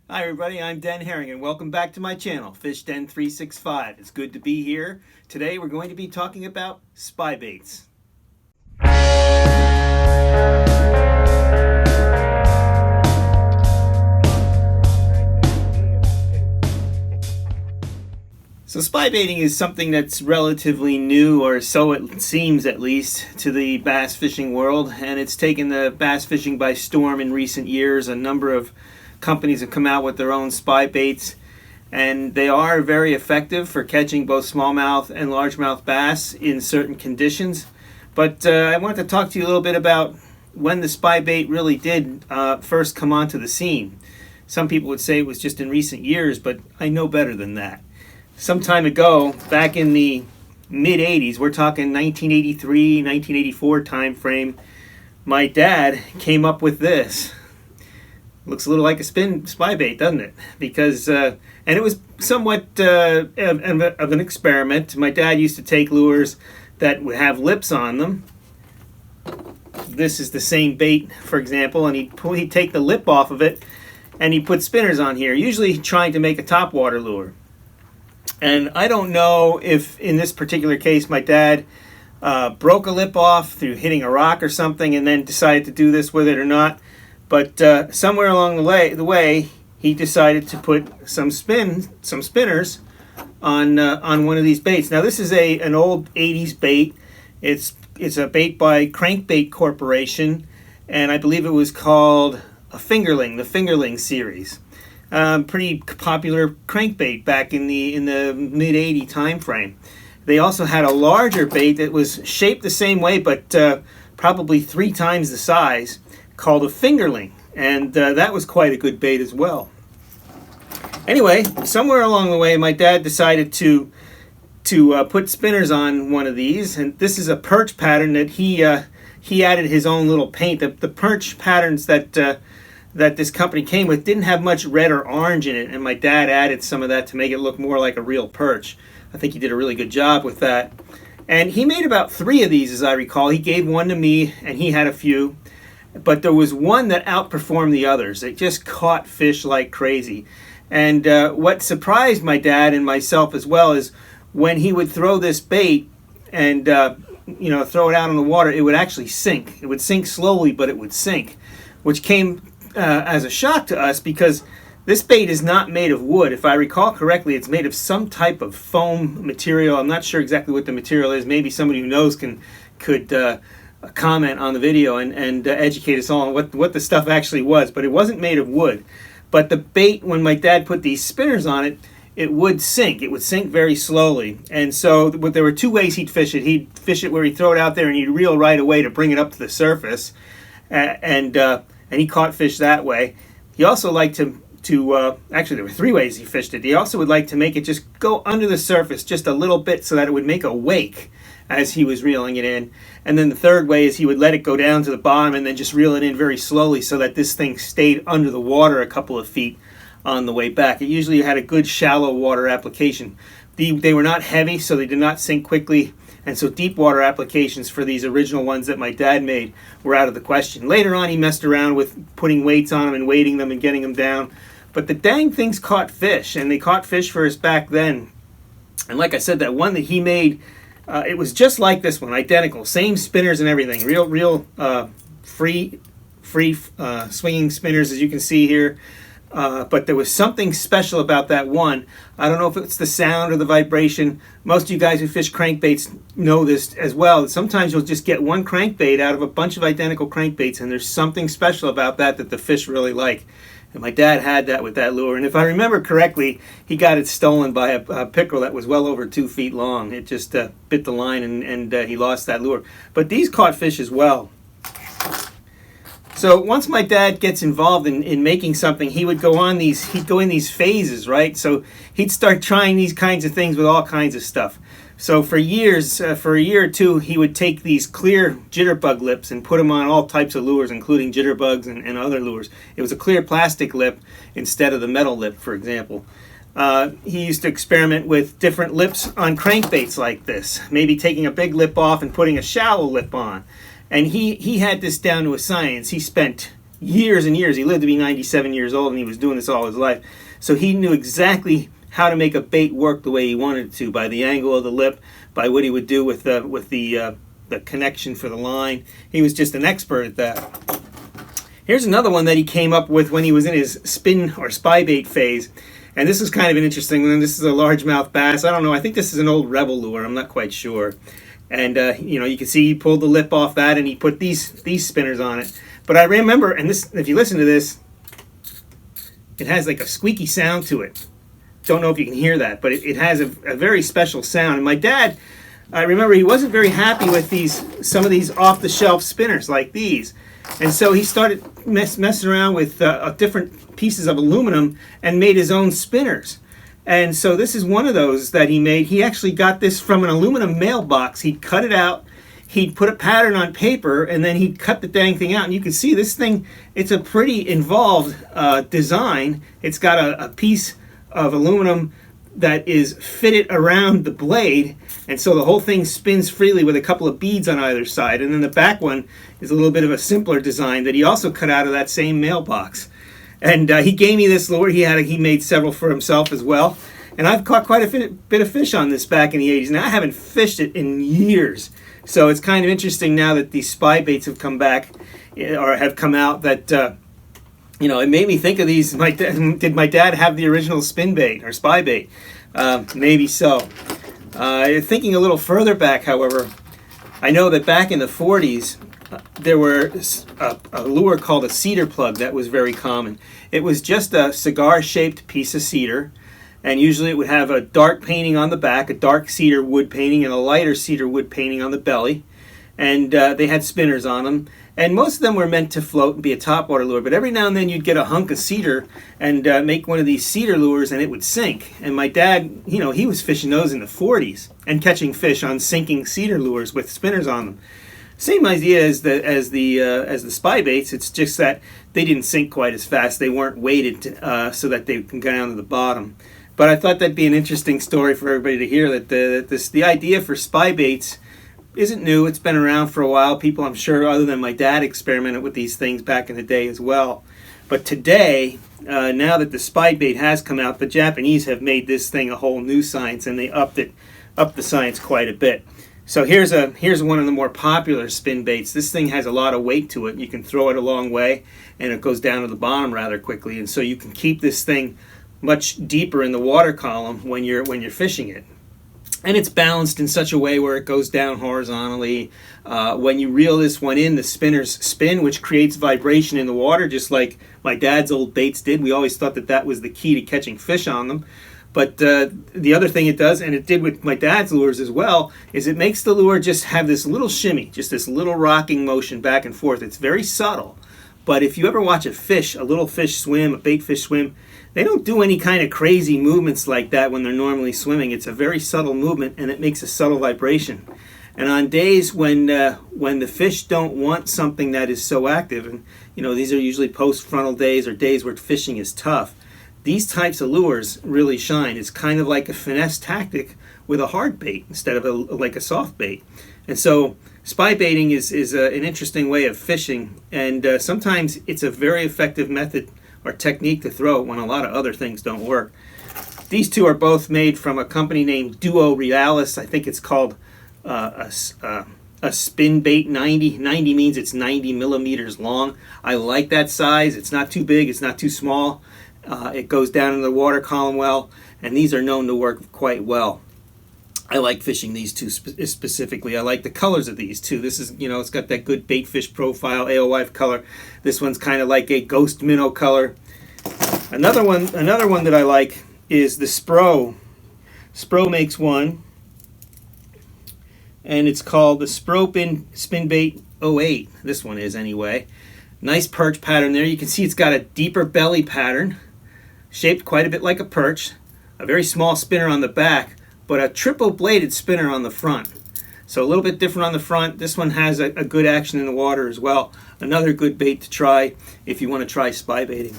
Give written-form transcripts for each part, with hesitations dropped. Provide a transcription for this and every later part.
Hi everybody, I'm Den Haring and welcome back to my channel, Fish Den 365. It's good to be here. Today we're going to be talking about spybaits. So spybaiting is something that's relatively new, or so it seems at least, to the bass fishing world, and it's taken the bass fishing by storm in recent years. A number of companies have come out with their own spy baits, and they are very effective for catching both smallmouth and largemouth bass in certain conditions. But I wanted to talk to you a little bit about when the spy bait really did first come onto the scene. Some people would say it was just in recent years, but I know better than that. Some time ago, back in the mid-'80s, we're talking 1983, 1984 time frame, my dad came up with this. Looks a little like a spy bait, doesn't it? Because, and it was somewhat of an experiment. My dad used to take lures that would have lips on them. This is the same bait, for example, and he'd take the lip off of it, and he'd put spinners on here, usually trying to make a topwater lure. And I don't know if, in this particular case, my dad broke a lip off through hitting a rock or something and then decided to do this with it or not. But somewhere along the way, he decided to put some spinners on one of these baits. Now, this is an old 80s bait. It's a bait by Crankbait Corporation, and I believe it was called a Fingerling, the Fingerling series. Pretty popular crankbait back in the mid-'80 time frame. They also had a larger bait that was shaped the same way, but probably 3 times the size, called a Fingerling, and that was quite a good bait as well. Anyway, somewhere along the way, my dad decided to put spinners on one of these, and this is a perch pattern that he added his own little paint. The perch patterns that this company came with didn't have much red or orange in it, and my dad added some of that to make it look more like a real perch. I think he did a really good job with that. And he made about 3 of these, as I recall. He gave one to me, and he had a few. But there was one that outperformed the others. It just caught fish like crazy. And what surprised my dad and myself as well is when he would throw this bait and throw it out in the water, it would actually sink. It would sink slowly, but it would sink, which came as a shock to us because this bait is not made of wood. If I recall correctly, it's made of some type of foam material. I'm not sure exactly what the material is. Maybe somebody who knows could comment on the video and educate us all on what the stuff actually was. But it wasn't made of wood. But the bait, when my dad put these spinners on it, it would sink. It would sink very slowly. And so there were 2 ways he'd fish it. He'd fish it where he'd throw it out there and he'd reel right away to bring it up to the surface. And he caught fish that way. He also liked to actually there were 3 ways he fished it. He also would like to make it just go under the surface just a little bit so that it would make a wake as he was reeling it in. And then the 3rd way is he would let it go down to the bottom and then just reel it in very slowly so that this thing stayed under the water a couple of feet on the way back. It usually had a good shallow water application. They were not heavy, so they did not sink quickly. And so deep water applications for these original ones that my dad made were out of the question. Later on, he messed around with putting weights on them and weighting them and getting them down. But the dang things caught fish, and they caught fish for us back then. And like I said, that one that he made, it was just like this one, identical. Same spinners and everything. Real free swinging spinners, as you can see here. But there was something special about that one. I don't know if it's the sound or the vibration. Most of you guys who fish crankbaits know this as well. Sometimes you'll just get one crankbait out of a bunch of identical crankbaits, and there's something special about that the fish really like. And my dad had that with that lure. And if I remember correctly, he got it stolen by a pickerel that was well over 2 feet long. It just bit the line, and he lost that lure. But these caught fish as well. So once my dad gets involved in making something, he'd go in these phases, right? So he'd start trying these kinds of things with all kinds of stuff. So for years, for a year or 2, he would take these clear jitterbug lips and put them on all types of lures, including jitterbugs and other lures. It was a clear plastic lip instead of the metal lip, for example. He used to experiment with different lips on crankbaits like this, maybe taking a big lip off and putting a shallow lip on. And he had this down to a science. He spent years and years. He lived to be 97 years old, and he was doing this all his life. So he knew exactly how to make a bait work the way he wanted it to, by the angle of the lip, by what he would do with the connection for the line. He was just an expert at that. Here's another one that he came up with when he was in his spin or spybait phase. And this is kind of an interesting one. This is a largemouth bass. I don't know. I think this is an old Rebel lure. I'm not quite sure. And, you can see he pulled the lip off that and he put these spinners on it. But I remember, and this, if you listen to this, it has like a squeaky sound to it. Don't know if you can hear that, but it has a very special sound. And my dad, I remember he wasn't very happy with some of these off-the-shelf spinners like these. And so he started messing around with different pieces of aluminum and made his own spinners. And so this is one of those that he made. He actually got this from an aluminum mailbox. He'd cut it out, he'd put a pattern on paper, and then he'd cut the dang thing out. And you can see this thing, it's a pretty involved design. It's got a piece of aluminum that is fitted around the blade, and so the whole thing spins freely with a couple of beads on either side. And then the back one is a little bit of a simpler design that he also cut out of that same mailbox. And he gave me this lure. He made several for himself as well. And I've caught quite a bit of fish on this back in the 80s. Now I haven't fished it in years, so it's kind of interesting now that these spy baits have come back or have come out. That it made me think of these. Did my dad have the original spin bait or spy bait? Maybe so. Thinking a little further back, however, I know that back in the 40s, there were a lure called a cedar plug that was very common. It was just a cigar-shaped piece of cedar, and usually it would have a dark painting on the back, a dark cedar wood painting, and a lighter cedar wood painting on the belly. And they had spinners on them. And most of them were meant to float and be a topwater lure, but every now and then you'd get a hunk of cedar and make one of these cedar lures and it would sink. And my dad, he was fishing those in the 40s and catching fish on sinking cedar lures with spinners on them. Same idea as the spy baits. It's just that they didn't sink quite as fast. They weren't weighted so that they can go down to the bottom. But I thought that'd be an interesting story for everybody to hear, that the idea for spy baits isn't new. It's been around for a while. People, I'm sure, other than my dad, experimented with these things back in the day as well. But today, now that the Spybait has come out, the Japanese have made this thing a whole new science, and they upped the science quite a bit. So here's one of the more popular spin baits. This thing has a lot of weight to it. You can throw it a long way, and it goes down to the bottom rather quickly. And so you can keep this thing much deeper in the water column when you're fishing it. And it's balanced in such a way where it goes down horizontally. When you reel this one in, the spinners spin, which creates vibration in the water, just like my dad's old baits did. We always thought that was the key to catching fish on them. But the other thing it does, and it did with my dad's lures as well, is it makes the lure just have this little shimmy, just this little rocking motion back and forth. It's very subtle. But if you ever watch a little fish swim, a bait fish swim, they don't do any kind of crazy movements like that when they're normally swimming. It's a very subtle movement, and it makes a subtle vibration. And on days when the fish don't want something that is so active, and these are usually post-frontal days or days where fishing is tough, these types of lures really shine. It's kind of like a finesse tactic with a hard bait instead of like a soft bait. And so spy baiting is an interesting way of fishing, and sometimes it's a very effective method or technique to throw when a lot of other things don't work. These two are both made from a company named Duo Realis. I think it's called a Spinbait 90. 90 means it's 90 millimeters long. I like that size. It's not too big, it's not too small. It goes down in the water column well, and these are known to work quite well. I like fishing these two specifically. I like the colors of these two. This is, it's got that good bait fish profile, alewife color. This one's kind of like a ghost minnow color. Another one that I like is the Spro. Spro makes one, and it's called the Spinbait 08. This one is anyway. Nice perch pattern there. You can see it's got a deeper belly pattern, shaped quite a bit like a perch. A very small spinner on the back, but a triple bladed spinner on the front. So a little bit different on the front. This one has a good action in the water as well. Another good bait to try if you want to try spy baiting.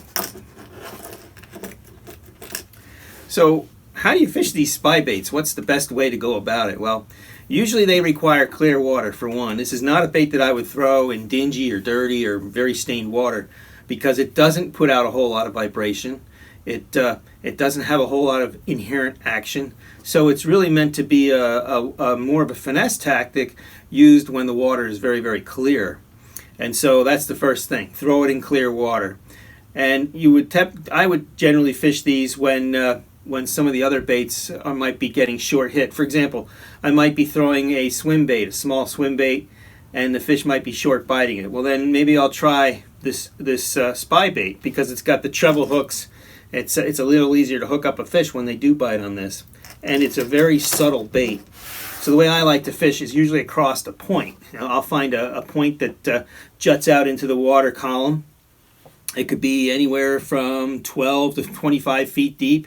So how do you fish these spy baits? What's the best way to go about it? Well, usually they require clear water for one. This is not a bait that I would throw in dingy or dirty or very stained water. because it doesn't put out a whole lot of vibration. It doesn't have a whole lot of inherent action. So it's really meant to be a more of a finesse tactic used when the water is very, very clear. And so that's the first thing. Throw it in clear water. And I would generally fish these when some of the other baits might be getting short hit. For example, I might be throwing a swim bait, a small swim bait, and the fish might be short biting it. Well, then maybe I'll try this spy bait, because it's got the treble hooks. It's a little easier to hook up a fish when they do bite on this, and it's a very subtle bait. So the way I like to fish is usually across a point. I'll find a point that juts out into the water column. It could be anywhere from 12 to 25 feet deep,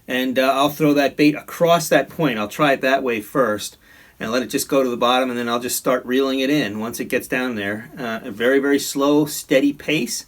and I'll throw that bait across that point. I'll try it that way first and let it just go to the bottom, and then I'll just start reeling it in once it gets down there. A very, very slow, steady pace.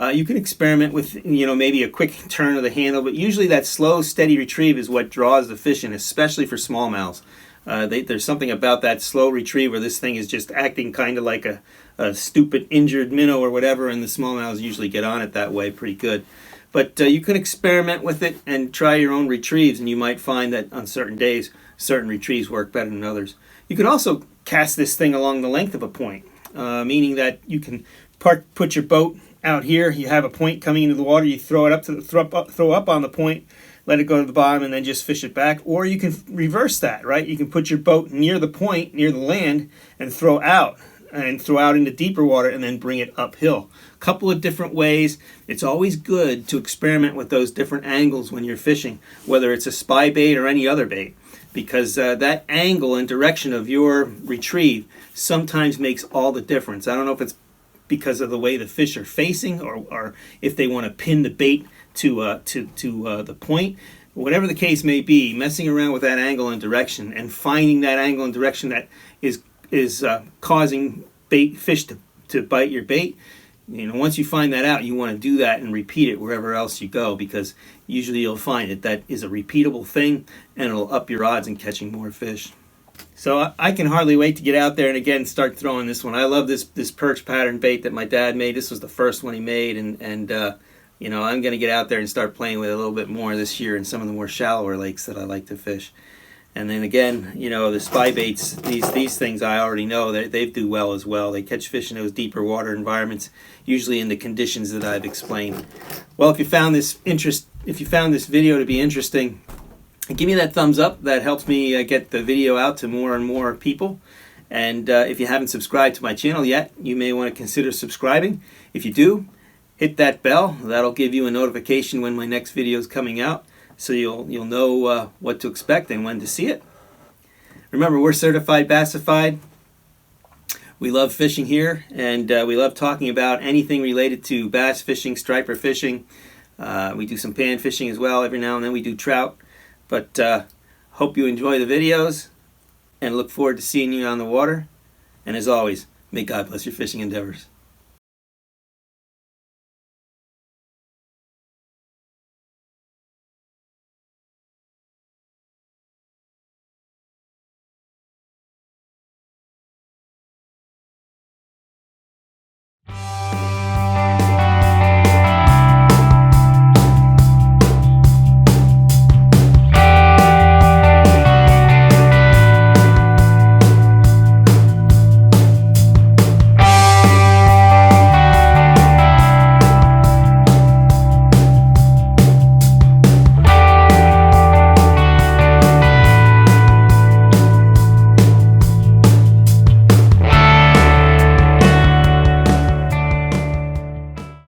You can experiment with, maybe a quick turn of the handle, but usually that slow, steady retrieve is what draws the fish in, especially for smallmouths. There's something about that slow retrieve where this thing is just acting kind of like a stupid injured minnow or whatever, and the smallmouths usually get on it that way pretty good. But you can experiment with it and try your own retrieves, and you might find that on certain days, certain retrieves work better than others. You can also cast this thing along the length of a point, meaning that you can put your boat out here. You have a point coming into the water. You throw it throw up on the point, let it go to the bottom, and then just fish it back. Or you can reverse that, right? You can put your boat near the point, near the land, and throw out into deeper water, and then bring it uphill. A couple of different ways. It's always good to experiment with those different angles when you're fishing, whether it's a spy bait or any other bait, because that angle and direction of your retrieve sometimes makes all the difference. I don't know if it's because of the way the fish are facing, or if they want to pin the bait to the point. Whatever the case may be, messing around with that angle and direction and finding that angle and direction that is causing fish to bite your bait. Once you find that out, you want to do that and repeat it wherever else you go, because usually you'll find that is a repeatable thing, and it'll up your odds in catching more fish. So I can hardly wait to get out there and again start throwing this one. I love this perch pattern bait that my dad made. This was the first one he made, and I'm going to get out there and start playing with it a little bit more this year in some of the more shallower lakes that I like to fish. And then again, the spy baits, these things I already know they do well as well. They catch fish in those deeper water environments, usually in the conditions that I've explained. Well, if you found this video to be interesting, give me that thumbs up. That helps me get the video out to more and more people. And if you haven't subscribed to my channel yet, you may want to consider subscribing. If you do, hit that bell. That'll give you a notification when my next video is coming out, so you'll know what to expect and when to see it. Remember, we're certified Bassified. We love fishing here, and we love talking about anything related to bass fishing, striper fishing. We do some pan fishing as well. Every now and then we do trout. But hope you enjoy the videos, and look forward to seeing you on the water. And as always, may God bless your fishing endeavors.